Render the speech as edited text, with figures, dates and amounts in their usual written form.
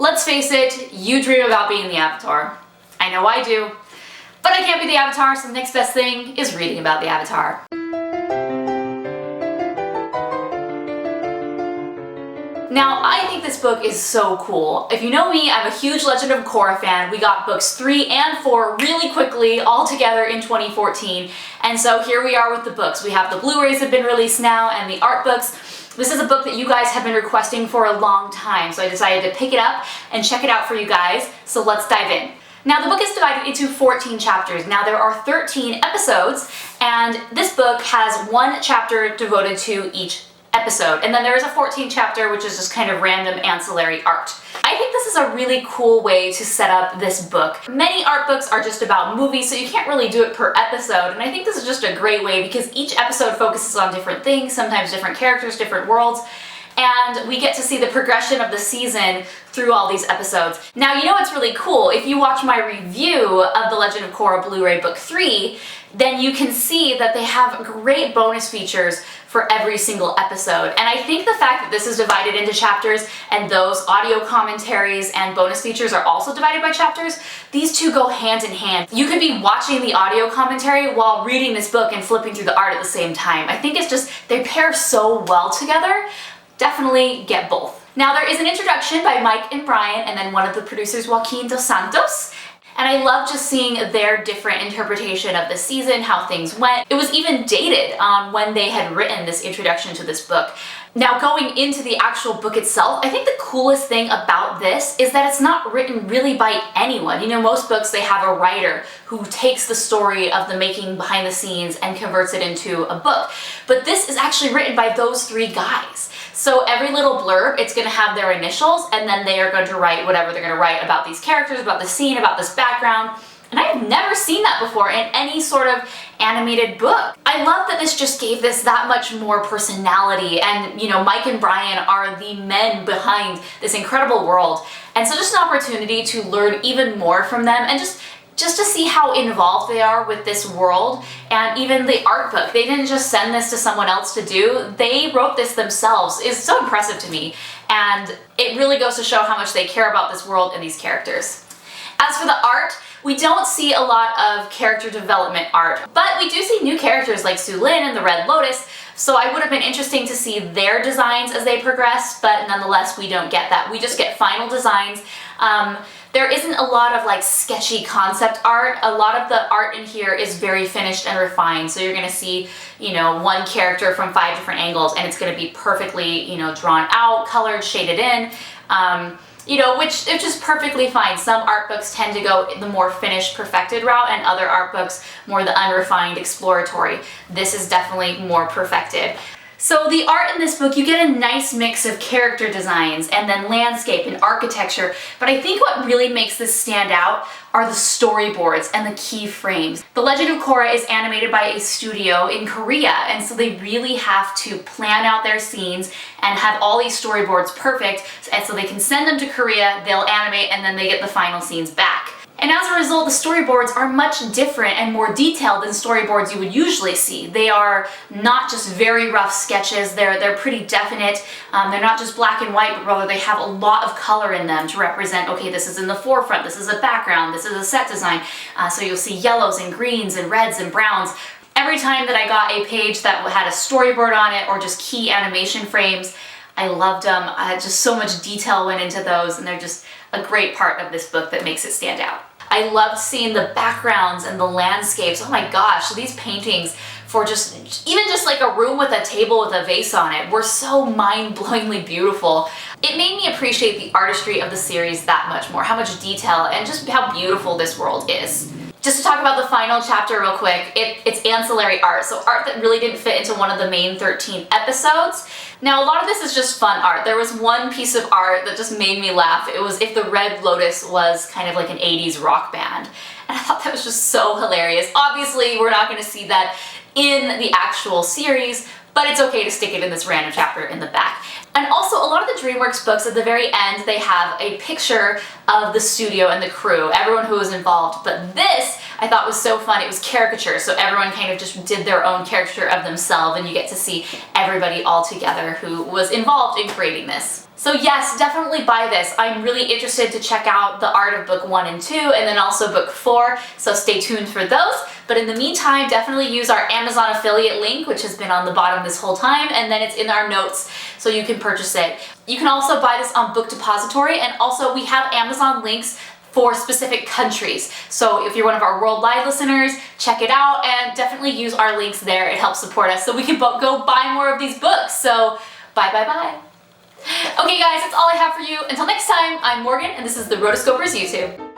Let's face it, you dream about being the Avatar. I know I do. But I can't be the Avatar, so the next best thing is reading about the Avatar. Now, I think this book is so cool. If you know me, I'm a huge Legend of Korra fan. We got books 3 and 4 really quickly, all together in 2014. And so here we are with the books. We have the Blu-rays have been released now and the art books. This is a book that you guys have been requesting for a long time, so I decided to pick it up and check it out for you guys. So let's dive in. Now, the book is divided into 14 chapters. Now, there are 13 episodes, and this book has one chapter devoted to each episode. And then there is a 14th chapter, which is just kind of random ancillary art. I think this is a really cool way to set up this book. Many art books are just about movies, so you can't really do it per episode, and I think this is just a great way because each episode focuses on different things, sometimes different characters, different worlds, and we get to see the progression of the season through all these episodes. Now, you know what's really cool? If you watch my review of The Legend of Korra Blu-ray Book 3, then you can see that they have great bonus features for every single episode. And I think the fact that this is divided into chapters and those audio commentaries and bonus features are also divided by chapters, these two go hand in hand. You could be watching the audio commentary while reading this book and flipping through the art at the same time. I think it's just, they pair so well together. Definitely get both. Now, there is an introduction by Mike and Brian, and then one of the producers, Joaquin dos Santos. And I love just seeing their different interpretation of the season, how things went. It was even dated on when they had written this introduction to this book. Now, going into the actual book itself, I think the coolest thing about this is that it's not written really by anyone. You know, most books, they have a writer who takes the story of the making behind the scenes and converts it into a book. But this is actually written by those 3 guys. So every little blurb, it's going to have their initials, and then they are going to write whatever they're going to write about these characters, about the scene, about this background. And I have never seen that before in any sort of animated book. I love that this just gave this that much more personality, and you know, Mike and Brian are the men behind this incredible world. And so just an opportunity to learn even more from them and just to see how involved they are with this world. And even the art book, they didn't just send this to someone else to do, they wrote this themselves. Is so impressive to me, and it really goes to show how much they care about this world and these characters. As for the art, we don't see a lot of character development art, but we do see new characters like Su Lin and the Red Lotus, so I would have been interesting to see their designs as they progress, but nonetheless, we don't get that. We just get final designs. There isn't a lot of like sketchy concept art. A lot of the art in here is very finished and refined. So you're gonna see, you know, one character from 5 different angles, and it's gonna be perfectly, you know, drawn out, colored, shaded in. You know, which is perfectly fine. Some art books tend to go the more finished, perfected route, and other art books more the unrefined, exploratory. This is definitely more perfected. So the art in this book, you get a nice mix of character designs and then landscape and architecture, but I think what really makes this stand out are the storyboards and the key frames. The Legend of Korra is animated by a studio in Korea, and so they really have to plan out their scenes and have all these storyboards perfect, and so they can send them to Korea, they'll animate, and then they get the final scenes back. And as a result, the storyboards are much different and more detailed than storyboards you would usually see. They are not just very rough sketches, they're pretty definite. They're not just black and white, but rather they have a lot of color in them to represent, okay, this is in the forefront, this is a background, this is a set design. So you'll see yellows and greens and reds and browns. Every time that I got a page that had a storyboard on it or just key animation frames, I loved them. Just so much detail went into those, and they're just a great part of this book that makes it stand out. I loved seeing the backgrounds and the landscapes. Oh my gosh, these paintings for even just like a room with a table with a vase on it were so mind-blowingly beautiful. It made me appreciate the artistry of the series that much more, how much detail and just how beautiful this world is. Just to talk about the final chapter real quick, it's ancillary art, so art that really didn't fit into one of the main 13 episodes. Now, a lot of this is just fun art. There was one piece of art that just made me laugh. It was if the Red Lotus was kind of like an 80s rock band. And I thought that was just so hilarious. Obviously, we're not going to see that in the actual series, but it's okay to stick it in this random chapter in the back. And also, a lot of the DreamWorks books, at the very end, they have a picture of the studio and the crew, everyone who was involved. But this, I thought was so fun. It was caricature, so everyone kind of just did their own caricature of themselves, and you get to see everybody all together who was involved in creating this. So yes, definitely buy this. I'm really interested to check out the art of book 1 and 2 and then also book 4, so stay tuned for those. But in the meantime, definitely use our Amazon affiliate link, which has been on the bottom this whole time, and then it's in our notes so you can purchase it. You can also buy this on Book Depository, and also we have Amazon links for specific countries. So if you're one of our worldwide listeners, check it out and definitely use our links there. It helps support us so we can go buy more of these books. So bye bye bye. Okay guys, that's all I have for you. Until next time, I'm Morgan and this is the Rotoscopers YouTube.